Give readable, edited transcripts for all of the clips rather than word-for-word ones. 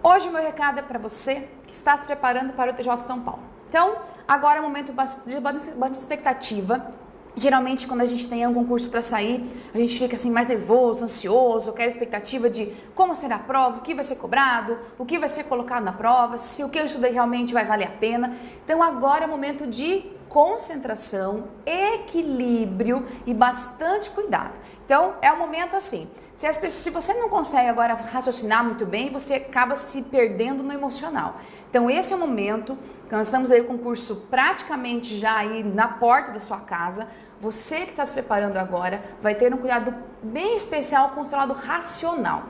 Hoje o meu recado é para você que está se preparando para o TJ de São Paulo. Então, agora é um momento de bastante expectativa. Geralmente, quando a gente tem algum curso para sair, a gente fica assim mais nervoso, ansioso, aquela expectativa de como será a prova, o que vai ser cobrado, o que vai ser colocado na prova, se o que eu estudei realmente vai valer a pena. Então, agora é o momento de concentração, equilíbrio e bastante cuidado. Então, é um momento assim, se você não consegue agora raciocinar muito bem, você acaba se perdendo no emocional. Então, esse é o momento, nós estamos aí com o curso praticamente já aí na porta da sua casa. Você que está se preparando agora vai ter um cuidado bem especial com o seu lado racional.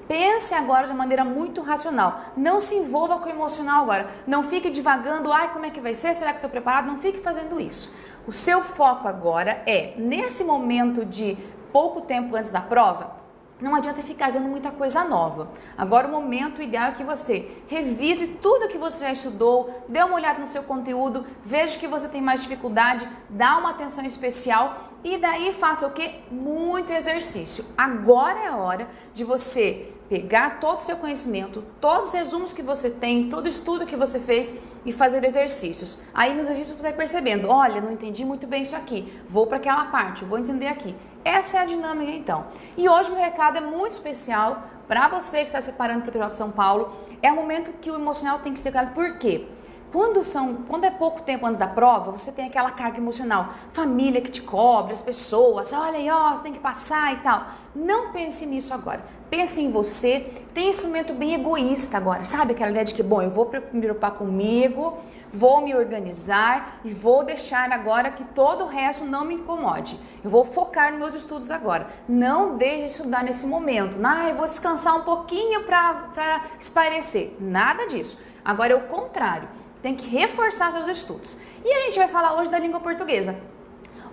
Pense agora de maneira muito racional. Não se envolva com o emocional agora. Não fique divagando, ai, como é que vai ser? Será que estou preparado? Não fique fazendo isso. O seu foco agora é, nesse momento de pouco tempo antes da prova, não adianta ficar fazendo muita coisa nova. Agora o momento ideal é que você revise tudo que você já estudou, dê uma olhada no seu conteúdo, veja que você tem mais dificuldade, dá uma atenção especial e daí faça o quê? Muito exercício. Agora é a hora de você pegar todo o seu conhecimento, todos os resumos que você tem, todo o estudo que você fez e fazer exercícios. Aí nos exercícios você vai percebendo, olha, não entendi muito bem isso aqui, vou para aquela parte, vou entender aqui. Essa é a dinâmica então. E hoje meu recado é muito especial para você que está se preparando para o TJ de São Paulo. É um momento que o emocional tem que ser cuidado. Por quê? Quando é pouco tempo antes da prova, você tem aquela carga emocional, família que te cobra, as pessoas, olha aí, ó, você tem que passar e tal. Não pense nisso agora. Pense em você, tem esse momento bem egoísta agora, sabe? Aquela ideia de que, bom, eu vou me preocupar comigo, vou me organizar e vou deixar agora que todo o resto não me incomode. Eu vou focar nos meus estudos agora. Não deixe de estudar nesse momento. Eu vou descansar um pouquinho para espairecer. Nada disso. Agora é o contrário. Tem que reforçar seus estudos. E a gente vai falar hoje da língua portuguesa.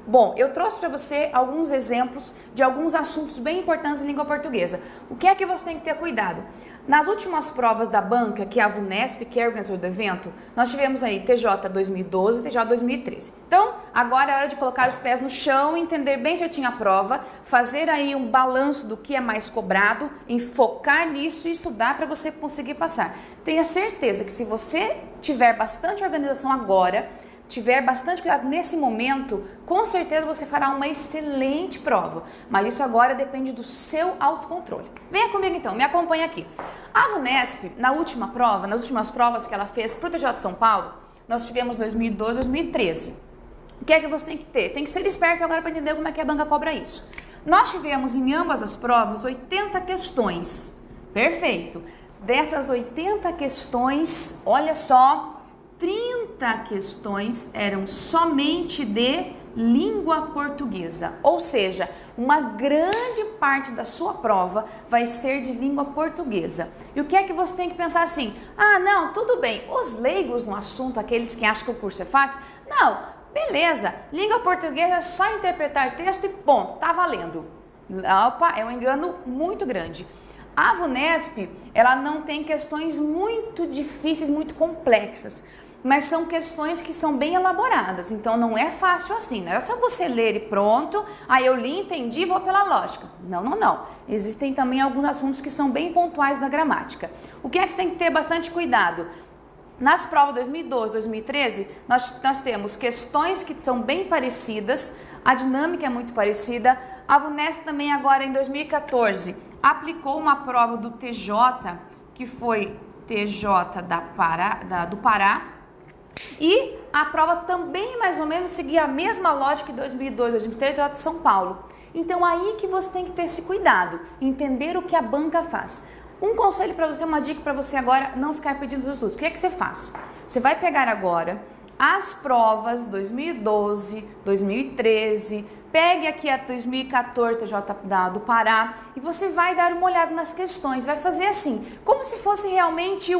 Bom, eu trouxe para você alguns exemplos de alguns assuntos bem importantes em língua portuguesa. O que é que você tem que ter cuidado? Nas últimas provas da banca, que é a VUNESP, que é o organizador do evento, nós tivemos aí TJ 2012 e TJ 2013. Então, agora é hora de colocar os pés no chão, entender bem certinho a prova, fazer aí um balanço do que é mais cobrado, focar nisso e estudar para você conseguir passar. Tenha certeza que se você tiver bastante organização agora, tiver bastante cuidado nesse momento, com certeza você fará uma excelente prova. Mas isso agora depende do seu autocontrole. Venha comigo então, me acompanha aqui. A VUNESP, nas últimas provas que ela fez para o TJ de São Paulo, nós tivemos 2012 e 2013. O que é que você tem que ter? Tem que ser esperto agora para entender como é que a banca cobra isso. Nós tivemos em ambas as provas 80 questões. Perfeito. Dessas 80 questões, olha só, 30 questões eram somente de língua portuguesa, ou seja, uma grande parte da sua prova vai ser de língua portuguesa. E o que é que você tem que pensar assim? Não, tudo bem, os leigos no assunto, aqueles que acham que o curso é fácil, não, beleza, língua portuguesa é só interpretar texto e ponto, tá valendo. Opa, é um engano muito grande. A VUNESP, ela não tem questões muito difíceis, muito complexas, mas são questões que são bem elaboradas, então não é fácil assim, não é só você ler e pronto, eu li, entendi, vou pela lógica. Não. Existem também alguns assuntos que são bem pontuais na gramática. O que é que você tem que ter bastante cuidado? Nas provas 2012, 2013, nós temos questões que são bem parecidas, a dinâmica é muito parecida. A VUNESP também agora em 2014 aplicou uma prova do TJ, que foi TJ do Pará, e a prova também mais ou menos seguia a mesma lógica de 2002, 2003, TJ de São Paulo. Então aí que você tem que ter esse cuidado, entender o que a banca faz. Um conselho para você, uma dica para você agora, não ficar pedindo os estudos. O que é que você faz? Você vai pegar agora as provas 2012, 2013, pegue aqui a 2014 TJ do Pará e você vai dar uma olhada nas questões, vai fazer assim, como se fosse realmente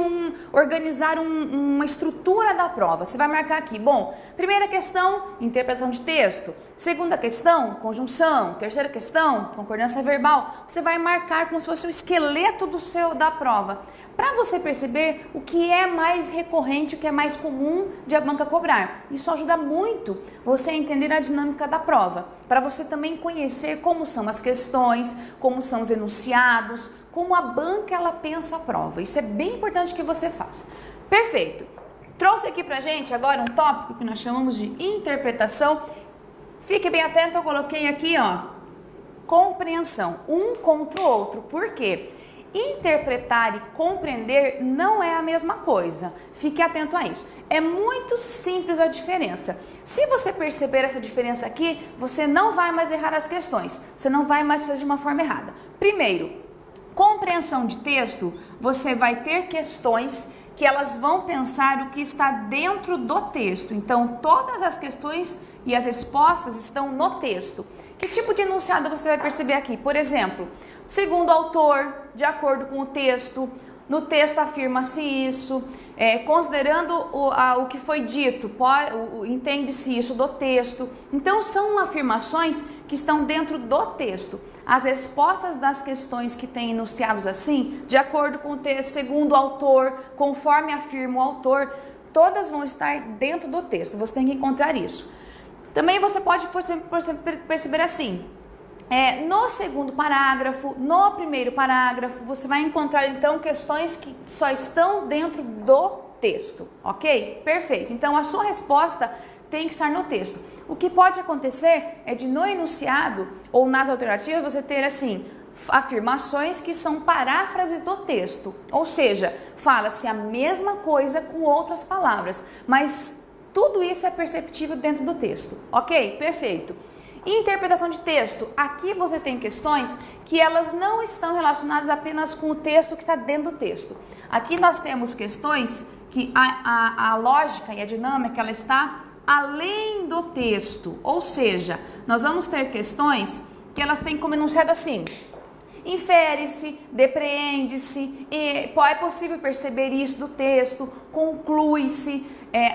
organizar uma estrutura da prova. Você vai marcar aqui, bom, primeira questão, interpretação de texto, segunda questão, conjunção, terceira questão, concordância verbal. Você vai marcar como se fosse o esqueleto da prova. para você perceber o que é mais recorrente, o que é mais comum de a banca cobrar. Isso ajuda muito você a entender a dinâmica da prova, para você também conhecer como são as questões, como são os enunciados, como a banca ela pensa a prova. Isso é bem importante que você faça. Perfeito. Trouxe aqui pra gente agora um tópico que nós chamamos de interpretação. Fique bem atento, eu coloquei aqui, ó, compreensão, um contra o outro. Por quê? Interpretar e compreender não é a mesma coisa. Fique atento a isso. É muito simples a diferença. Se você perceber essa diferença aqui, você não vai mais errar as questões. Você não vai mais fazer de uma forma errada. Primeiro, compreensão de texto, você vai ter questões que elas vão pensar o que está dentro do texto. Então, todas as questões e as respostas estão no texto. Que tipo de enunciado você vai perceber aqui? Por exemplo, segundo o autor, de acordo com o texto, no texto afirma-se isso, considerando o que foi dito, entende-se isso do texto. Então, são afirmações que estão dentro do texto. As respostas das questões que têm enunciados assim, de acordo com o texto, segundo o autor, conforme afirma o autor, todas vão estar dentro do texto. Você tem que encontrar isso. Também você pode perceber assim, no segundo parágrafo, no primeiro parágrafo, você vai encontrar então questões que só estão dentro do texto, ok? Perfeito. Então a sua resposta tem que estar no texto. O que pode acontecer é de no enunciado ou nas alternativas você ter assim afirmações que são paráfrases do texto, ou seja, fala-se a mesma coisa com outras palavras, mas tudo isso é perceptível dentro do texto, ok? Perfeito. Interpretação de texto. Aqui você tem questões que elas não estão relacionadas apenas com o texto que está dentro do texto. Aqui nós temos questões que a lógica e a dinâmica ela está além do texto, ou seja, nós vamos ter questões que elas têm como enunciado assim: infere-se, depreende-se, é possível perceber isso do texto, conclui-se,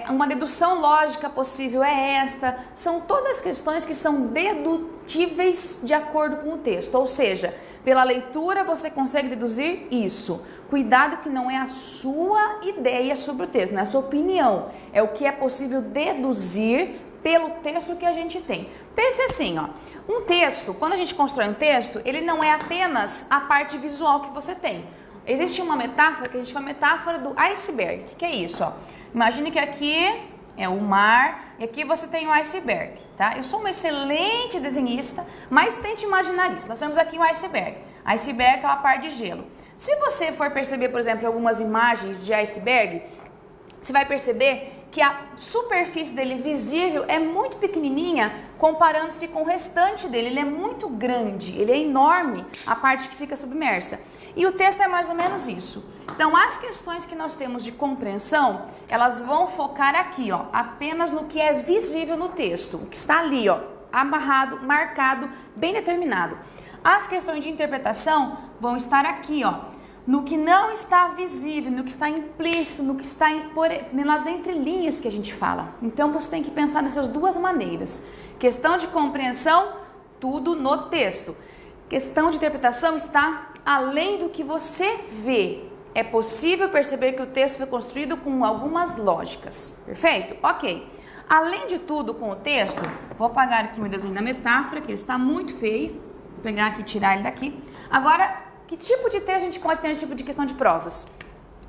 uma dedução lógica possível é esta. São todas questões que são dedutíveis de acordo com o texto, ou seja, pela leitura você consegue deduzir isso. Cuidado que não é a sua ideia sobre o texto, não é a sua opinião, é o que é possível deduzir pelo texto que a gente tem. Pense assim, ó, um texto, quando a gente constrói um texto, ele não é apenas a parte visual que você tem. Existe uma metáfora que a gente chama metáfora do iceberg. O que é isso? Ó? Imagine que aqui é o mar e aqui você tem o iceberg, tá? Eu sou uma excelente desenhista, mas tente imaginar isso. Nós temos aqui o iceberg. Iceberg é uma parte de gelo. Se você for perceber, por exemplo, algumas imagens de iceberg, você vai perceber que a superfície dele visível é muito pequenininha comparando-se com o restante dele. Ele é muito grande, ele é enorme, a parte que fica submersa. E o texto é mais ou menos isso. Então, as questões que nós temos de compreensão, elas vão focar aqui, ó, apenas no que é visível no texto, o que está ali, ó, amarrado, marcado, bem determinado. As questões de interpretação vão estar aqui, ó, no que não está visível, no que está implícito, no que está nas entrelinhas que a gente fala. Então, você tem que pensar nessas duas maneiras. Questão de compreensão, tudo no texto. Questão de interpretação está além do que você vê. É possível perceber que o texto foi construído com algumas lógicas. Perfeito? Ok. Além de tudo, com o texto, vou apagar aqui meu desenho da metáfora, que ele está muito feio. Vou pegar aqui e tirar ele daqui. Agora, que tipo de texto a gente pode ter nesse tipo de questão de provas?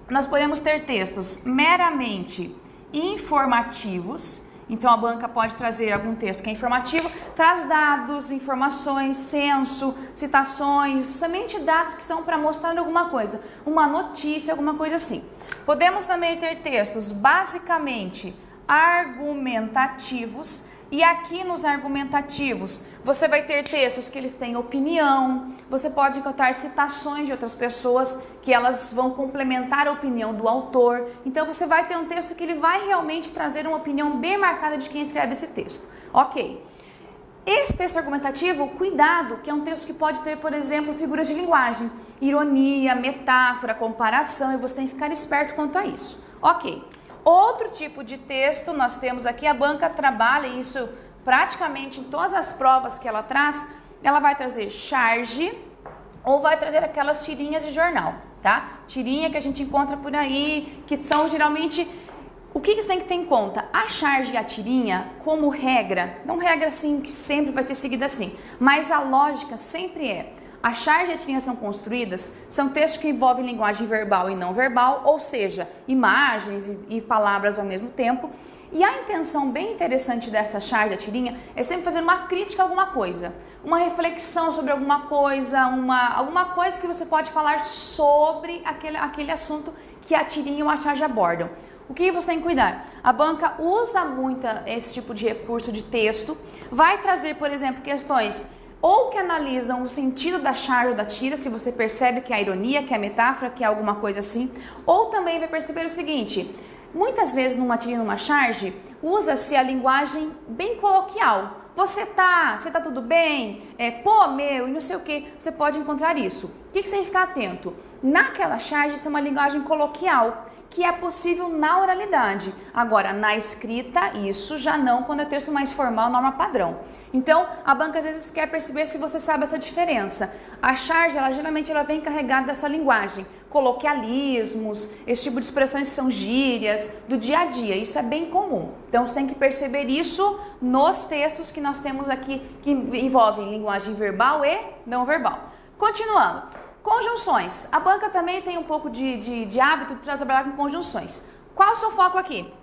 Nós podemos ter textos meramente informativos. Então, a banca pode trazer algum texto que é informativo, traz dados, informações, censo, citações, somente dados que são para mostrar alguma coisa, uma notícia, alguma coisa assim. Podemos também ter textos basicamente argumentativos. E aqui nos argumentativos, você vai ter textos que eles têm opinião, você pode encontrar citações de outras pessoas que elas vão complementar a opinião do autor. Então, você vai ter um texto que ele vai realmente trazer uma opinião bem marcada de quem escreve esse texto. Ok. Esse texto argumentativo, cuidado, que é um texto que pode ter, por exemplo, figuras de linguagem, ironia, metáfora, comparação, e você tem que ficar esperto quanto a isso. Ok. Outro tipo de texto, nós temos aqui, a banca trabalha isso praticamente em todas as provas que ela traz, ela vai trazer charge ou vai trazer aquelas tirinhas de jornal, tá? Tirinha que a gente encontra por aí, que são geralmente... O que você tem que ter em conta? A charge e a tirinha, como regra, não regra assim que sempre vai ser seguida assim, mas a lógica sempre é: a charge e a tirinha são construídas, são textos que envolvem linguagem verbal e não verbal, ou seja, imagens e palavras ao mesmo tempo. E a intenção bem interessante dessa charge da tirinha é sempre fazer uma crítica a alguma coisa, uma reflexão sobre alguma coisa, alguma coisa que você pode falar sobre aquele assunto que a tirinha ou a charge abordam. O que você tem que cuidar? A banca usa muito esse tipo de recurso de texto, vai trazer, por exemplo, questões ou que analisam o sentido da charge ou da tira, se você percebe que é a ironia, que é a metáfora, que é alguma coisa assim, ou também vai perceber o seguinte: muitas vezes numa tira e numa charge, usa-se a linguagem bem coloquial. Você tá tudo bem? Pô, meu, e não sei o que. Você pode encontrar isso. O que você tem que ficar atento? Naquela charge, isso é uma linguagem coloquial, que é possível na oralidade. Agora, na escrita, isso já não, quando é texto mais formal, norma padrão. Então, a banca às vezes quer perceber se você sabe essa diferença. A charge, geralmente vem carregada dessa linguagem, coloquialismos, esse tipo de expressões que são gírias, do dia a dia. Isso é bem comum. Então, você tem que perceber isso nos textos que nós temos aqui, que envolvem linguagem verbal e não verbal. Continuando. Conjunções. A banca também tem um pouco de hábito de trabalhar com conjunções. Qual o seu foco aqui?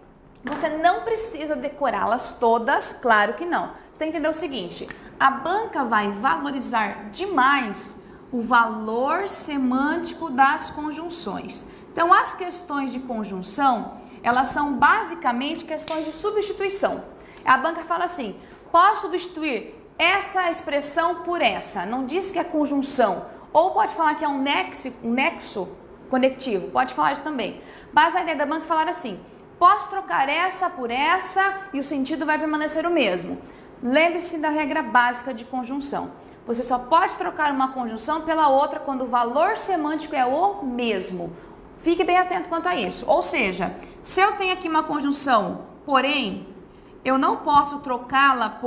Você não precisa decorá-las todas, claro que não. Você tem que entender o seguinte: a banca vai valorizar demais o valor semântico das conjunções. Então, as questões de conjunção, elas são basicamente questões de substituição. A banca fala assim: posso substituir essa expressão por essa. Não diz que é conjunção. Ou pode falar que é um nexo conectivo, pode falar isso também. Mas a ideia da banca é falar assim: posso trocar essa por essa e o sentido vai permanecer o mesmo. Lembre-se da regra básica de conjunção. Você só pode trocar uma conjunção pela outra quando o valor semântico é o mesmo. Fique bem atento quanto a isso. Ou seja, se eu tenho aqui uma conjunção, porém, eu não posso trocá-la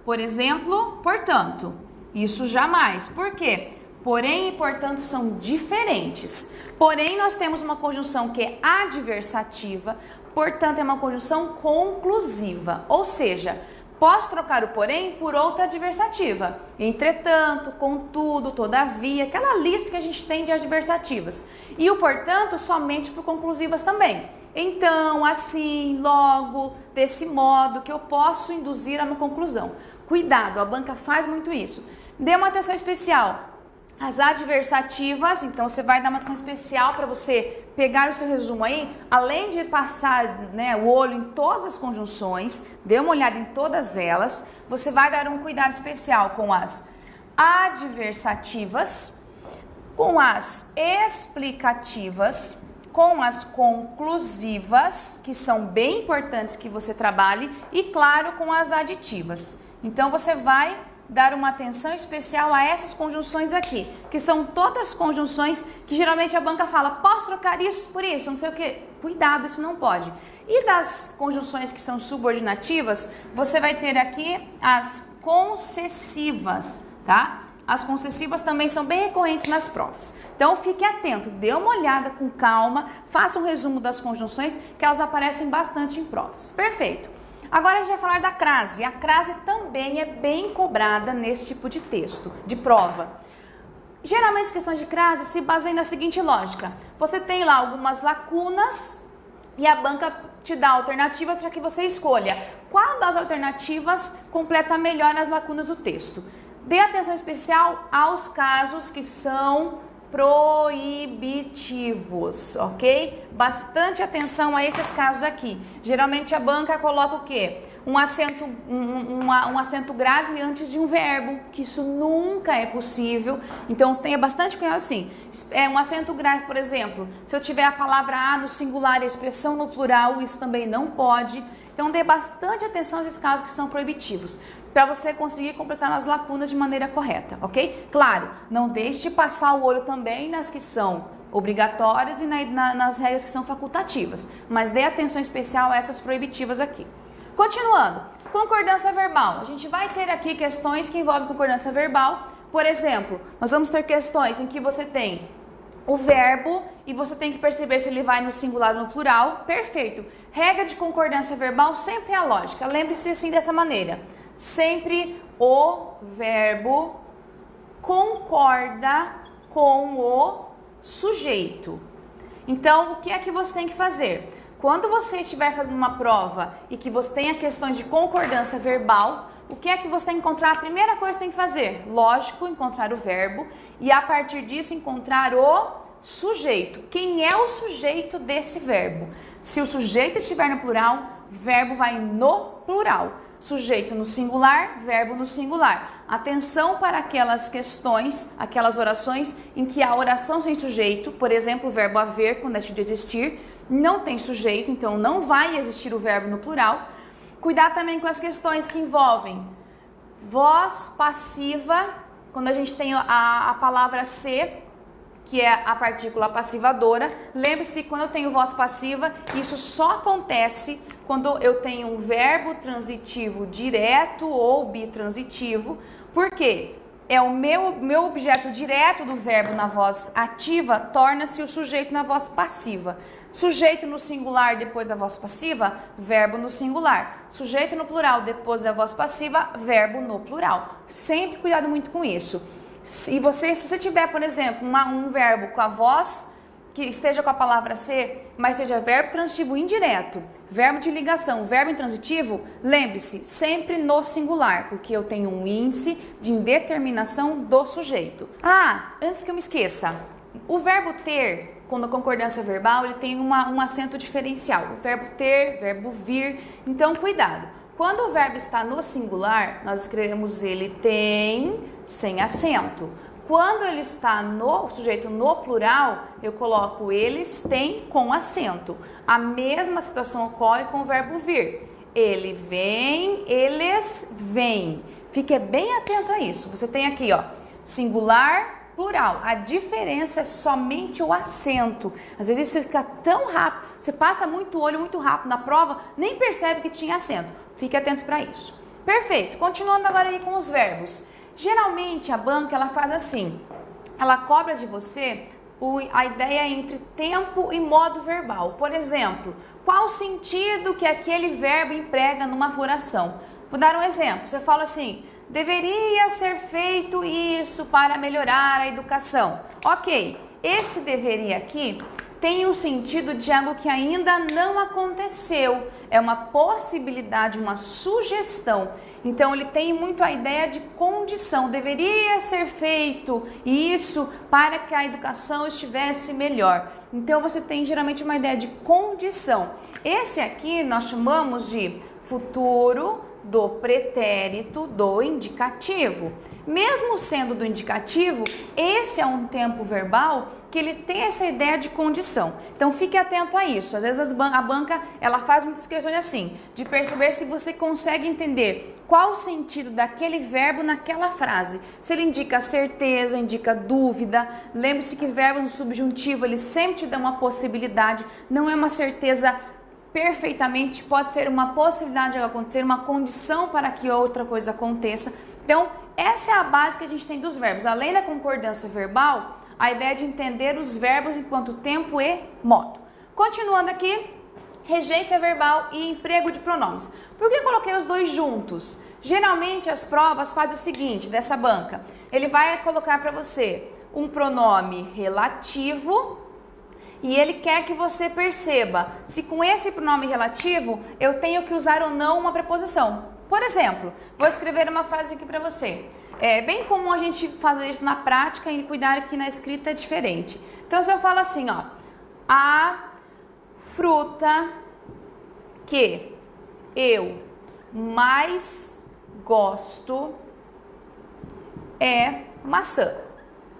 por exemplo, portanto. Isso jamais. Por quê? Porém e portanto são diferentes. Porém, nós temos uma conjunção que é adversativa, portanto é uma conjunção conclusiva. Ou seja, posso trocar o porém por outra adversativa. Entretanto, contudo, todavia, aquela lista que a gente tem de adversativas. E o portanto somente por conclusivas também. Então, assim, logo, desse modo que eu posso induzir a uma conclusão. Cuidado, a banca faz muito isso. Dê uma atenção especial. As adversativas, então você vai dar uma atenção especial para você pegar o seu resumo aí, além de passar, o olho em todas as conjunções, dê uma olhada em todas elas, você vai dar um cuidado especial com as adversativas, com as explicativas, com as conclusivas, que são bem importantes que você trabalhe, e claro, com as aditivas. Então você vai dar uma atenção especial a essas conjunções aqui, que são todas conjunções que geralmente a banca fala: posso trocar isso por isso, não sei o que. Cuidado, isso não pode. E das conjunções que são subordinativas, você vai ter aqui as concessivas, tá? As concessivas também são bem recorrentes nas provas. Então fique atento, dê uma olhada com calma, faça um resumo das conjunções, que elas aparecem bastante em provas. Perfeito. Agora a gente vai falar da crase. A crase também é bem cobrada nesse tipo de texto, de prova. Geralmente as questões de crase se baseiam na seguinte lógica: você tem lá algumas lacunas e a banca te dá alternativas para que você escolha qual das alternativas completa melhor as lacunas do texto. Dê atenção especial aos casos que são proibitivos, ok? Bastante atenção a esses casos aqui. Geralmente a banca coloca o quê? Um acento grave antes de um verbo, que isso nunca é possível. Então tenha bastante cuidado assim. Um acento grave, por exemplo, se eu tiver a palavra a no singular e a expressão no plural, isso também não pode. Então dê bastante atenção a esses casos que são proibitivos, para você conseguir completar as lacunas de maneira correta, ok? Claro, não deixe de passar o olho também nas que são obrigatórias e nas regras que são facultativas, mas dê atenção especial a essas proibitivas aqui. Continuando, concordância verbal. A gente vai ter aqui questões que envolvem concordância verbal. Por exemplo, nós vamos ter questões em que você tem o verbo e você tem que perceber se ele vai no singular ou no plural. Perfeito. Regra de concordância verbal sempre é a lógica. Lembre-se assim dessa maneira. Sempre o verbo concorda com o sujeito. Então, o que é que você tem que fazer? Quando você estiver fazendo uma prova e que você tenha questões de concordância verbal, o que é que você tem que encontrar? A primeira coisa que você tem que fazer, lógico, encontrar o verbo e a partir disso encontrar o sujeito. Quem é o sujeito desse verbo? Se o sujeito estiver no plural, verbo vai no plural. Sujeito no singular, verbo no singular. Atenção para aquelas questões, aquelas orações em que a oração sem sujeito, por exemplo, o verbo haver, quando deixa de existir, não tem sujeito, então não vai existir o verbo no plural. Cuidado também com as questões que envolvem voz passiva, quando a gente tem a palavra ser, que é a partícula passivadora. Lembre-se, quando eu tenho voz passiva, isso só acontece quando eu tenho um verbo transitivo direto ou bitransitivo. Por quê? É o meu objeto direto do verbo na voz ativa, torna-se o sujeito na voz passiva. Sujeito no singular depois da voz passiva, verbo no singular. Sujeito no plural depois da voz passiva, verbo no plural. Sempre cuidado muito com isso. Se você tiver, por exemplo, um verbo com a voz que esteja com a palavra ser, mas seja verbo transitivo indireto, verbo de ligação, verbo intransitivo, lembre-se, sempre no singular, porque eu tenho um índice de indeterminação do sujeito. Antes que eu me esqueça, o verbo ter, quando a concordância verbal, ele tem um acento diferencial. O verbo ter, verbo vir, então cuidado. Quando o verbo está no singular, nós escrevemos ele tem sem acento. Quando ele está no sujeito no plural, eu coloco eles têm com acento. A mesma situação ocorre com o verbo vir. Ele vem, eles vêm. Fique bem atento a isso. Você tem aqui, ó, singular, plural. A diferença é somente o acento. Às vezes isso fica tão rápido, você passa muito olho muito rápido na prova, nem percebe que tinha acento. Fique atento para isso. Perfeito. Continuando agora aí com os verbos. Geralmente a banca ela faz assim, ela cobra de você a ideia entre tempo e modo verbal. Por exemplo, qual o sentido que aquele verbo emprega numa oração? Vou dar um exemplo. Você fala assim, deveria ser feito isso para melhorar a educação. Ok, esse deveria aqui tem o sentido de algo que ainda não aconteceu. É uma possibilidade, uma sugestão. Então, ele tem muito a ideia de condição. Deveria ser feito isso para que a educação estivesse melhor. Então, você tem geralmente uma ideia de condição. Esse aqui nós chamamos de futuro do pretérito do indicativo. Mesmo sendo do indicativo, esse é um tempo verbal que ele tem essa ideia de condição. Então fique atento a isso. Às vezes a banca ela faz muitas questões assim, de perceber se você consegue entender qual o sentido daquele verbo naquela frase. Se ele indica certeza, indica dúvida. Lembre-se que verbo no subjuntivo ele sempre te dá uma possibilidade, não é uma certeza perfeitamente, pode ser uma possibilidade de acontecer, uma condição para que outra coisa aconteça. Então, essa é a base que a gente tem dos verbos. Além da concordância verbal, a ideia de entender os verbos enquanto tempo e modo. Continuando aqui, regência verbal e emprego de pronomes. Por que eu coloquei os dois juntos? Geralmente as provas fazem o seguinte, dessa banca. Ele vai colocar para você um pronome relativo e ele quer que você perceba se com esse pronome relativo eu tenho que usar ou não uma preposição. Por exemplo, vou escrever uma frase aqui para você. É bem comum a gente fazer isso na prática e cuidar que na escrita é diferente. Então, se eu falo assim, ó, a fruta que eu mais gosto é maçã.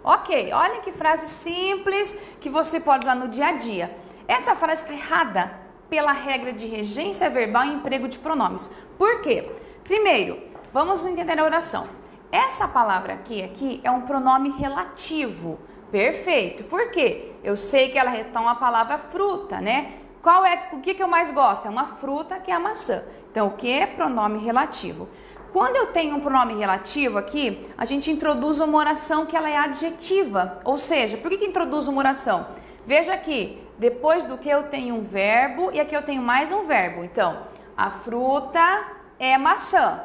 Ok, olha que frase simples que você pode usar no dia a dia. Essa frase está errada pela regra de regência verbal e emprego de pronomes. Por quê? Primeiro, vamos entender a oração. Essa palavra aqui é um pronome relativo. Perfeito. Por quê? Eu sei que ela retoma a palavra fruta, né? O que eu mais gosto? É uma fruta que é a maçã. Então, o que é pronome relativo? Quando eu tenho um pronome relativo aqui, a gente introduz uma oração que ela é adjetiva. Ou seja, por que introduz uma oração? Veja aqui, depois do que eu tenho um verbo e aqui eu tenho mais um verbo. Então, a fruta é maçã.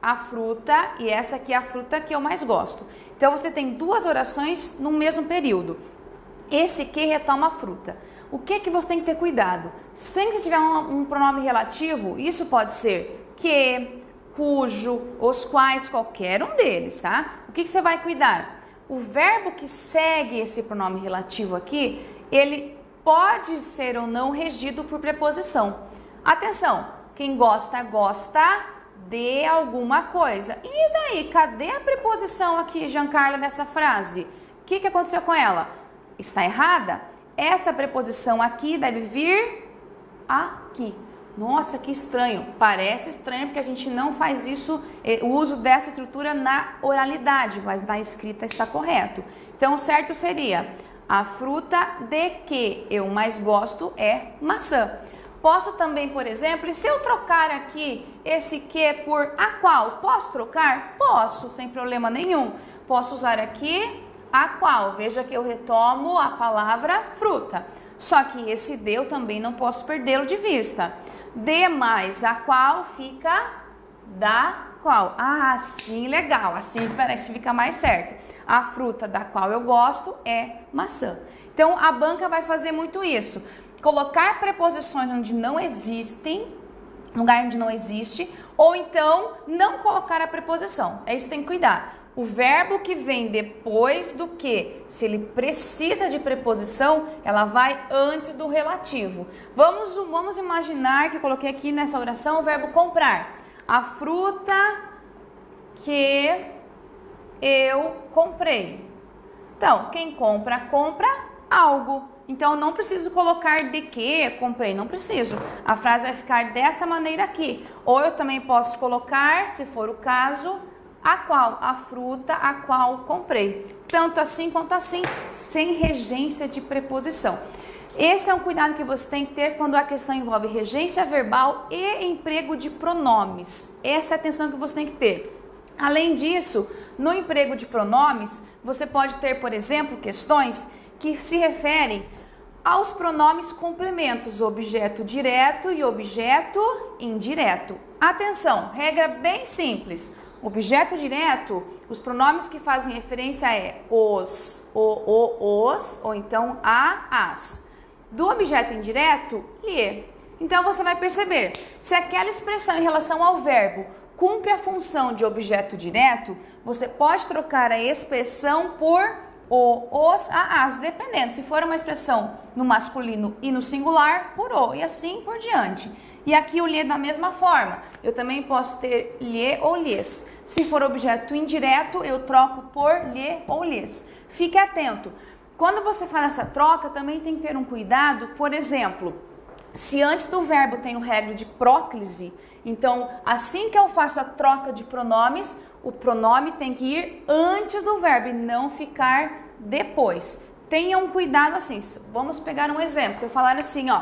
A fruta, e essa aqui é a fruta que eu mais gosto. Então, você tem duas orações no mesmo período. Esse que retoma a fruta. O que você tem que ter cuidado? Sempre que tiver um pronome relativo, isso pode ser que, cujo, os quais, qualquer um deles, tá? O que você vai cuidar? O verbo que segue esse pronome relativo aqui, ele pode ser ou não regido por preposição. Atenção, quem gosta, gosta de alguma coisa. E daí, cadê a preposição aqui, Giancarla, dessa frase? O que aconteceu com ela? Está errada? Essa preposição aqui deve vir aqui. Nossa, que estranho. Parece estranho porque a gente não faz isso, o uso dessa estrutura na oralidade, mas na escrita está correto. Então, o certo seria: a fruta de que eu mais gosto é maçã. Posso também, por exemplo, e se eu trocar aqui esse que por a qual, posso trocar? Posso, sem problema nenhum. Posso usar aqui a qual. Veja que eu retomo a palavra fruta. Só que esse de eu também não posso perdê-lo de vista. De mais a qual fica da qual. Ah, sim, legal. Assim parece fica mais certo. A fruta da qual eu gosto é maçã. Então, a banca vai fazer muito isso. Colocar preposições onde não existem, lugar onde não existe, ou então não colocar a preposição. É isso que tem que cuidar. O verbo que vem depois do que, se ele precisa de preposição, ela vai antes do relativo. Vamos imaginar que eu coloquei aqui nessa oração o verbo comprar. A fruta que eu comprei. Então, quem compra, compra algo. Então, eu não preciso colocar de que comprei, não preciso. A frase vai ficar dessa maneira aqui. Ou eu também posso colocar, se for o caso, a qual, a fruta a qual comprei. Tanto assim quanto assim, sem regência de preposição. Esse é um cuidado que você tem que ter quando a questão envolve regência verbal e emprego de pronomes. Essa é a atenção que você tem que ter. Além disso, no emprego de pronomes, você pode ter, por exemplo, questões que se referem aos pronomes complementos, objeto direto e objeto indireto. Atenção, regra bem simples. Objeto direto, os pronomes que fazem referência é os, os, ou então a, as. Do objeto indireto, lhe. Então você vai perceber, se aquela expressão em relação ao verbo cumpre a função de objeto direto, você pode trocar a expressão por o, os, a, as, dependendo. Se for uma expressão no masculino e no singular, por o, e assim por diante. E aqui o lhe da mesma forma. Eu também posso ter lhe ou lhes. Se for objeto indireto, eu troco por lhe ou lhes. Fique atento. Quando você faz essa troca, também tem que ter um cuidado. Por exemplo, se antes do verbo tem o regra de próclise, então assim que eu faço a troca de pronomes, o pronome tem que ir antes do verbo e não ficar depois. Tenham cuidado assim. Vamos pegar um exemplo. Se eu falar assim, ó,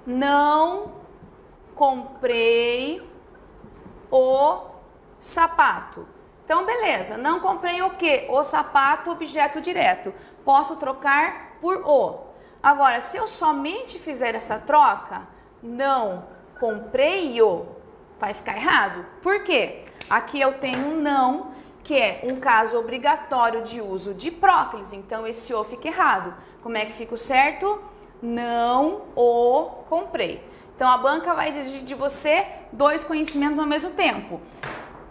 não comprei o sapato. Então, beleza. Não comprei o quê? O sapato, objeto direto. Posso trocar por o. Agora, se eu somente fizer essa troca, não comprei o, vai ficar errado. Por quê? Aqui eu tenho um não, que é um caso obrigatório de uso de próclise. Então, esse o fica errado. Como é que fica o certo? Não o comprei. Então, a banca vai exigir de você dois conhecimentos ao mesmo tempo.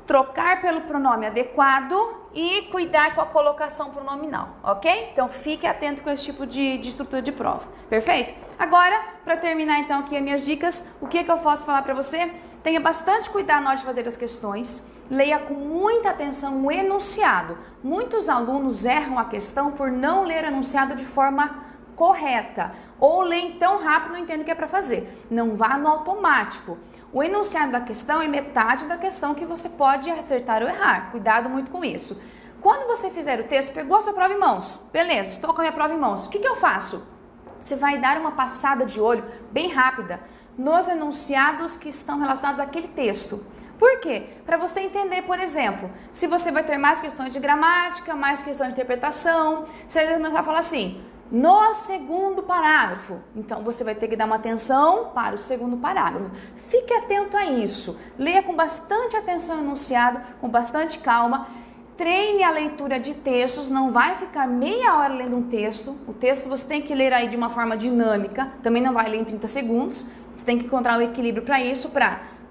Trocar pelo pronome adequado e cuidar com a colocação pronominal, ok? Então, fique atento com esse tipo de estrutura de prova, perfeito? Agora, para terminar então aqui as minhas dicas, o que eu posso falar para você? Tenha bastante cuidado na hora de fazer as questões, leia com muita atenção o enunciado. Muitos alunos erram a questão por não ler o enunciado de forma correta, ou leem tão rápido e não entendem o que é para fazer. Não vá no automático. O enunciado da questão é metade da questão que você pode acertar ou errar. Cuidado muito com isso. Quando você fizer o texto, pegou a sua prova em mãos. Beleza, estou com a minha prova em mãos. O que eu faço? Você vai dar uma passada de olho bem rápida nos enunciados que estão relacionados àquele texto. Por quê? Para você entender, por exemplo, se você vai ter mais questões de gramática, mais questões de interpretação, se a gente vai falar assim, no segundo parágrafo, então você vai ter que dar uma atenção para o segundo parágrafo. Fique atento a isso, leia com bastante atenção o enunciado, com bastante calma. Treine a leitura de textos, não vai ficar meia hora lendo um texto. O texto você tem que ler aí de uma forma dinâmica, também não vai ler em 30 segundos. Você tem que encontrar um equilíbrio para isso,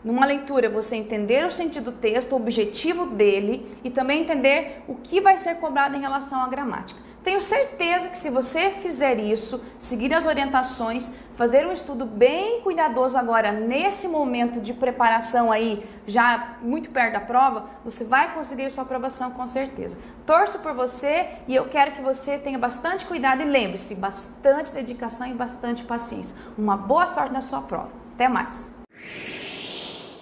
numa leitura você entender o sentido do texto, o objetivo dele e também entender o que vai ser cobrado em relação à gramática. Tenho certeza que se você fizer isso, seguir as orientações, fazer um estudo bem cuidadoso agora nesse momento de preparação aí, já muito perto da prova, você vai conseguir sua aprovação com certeza. Torço por você e eu quero que você tenha bastante cuidado e lembre-se, bastante dedicação e bastante paciência. Uma boa sorte na sua prova. Até mais!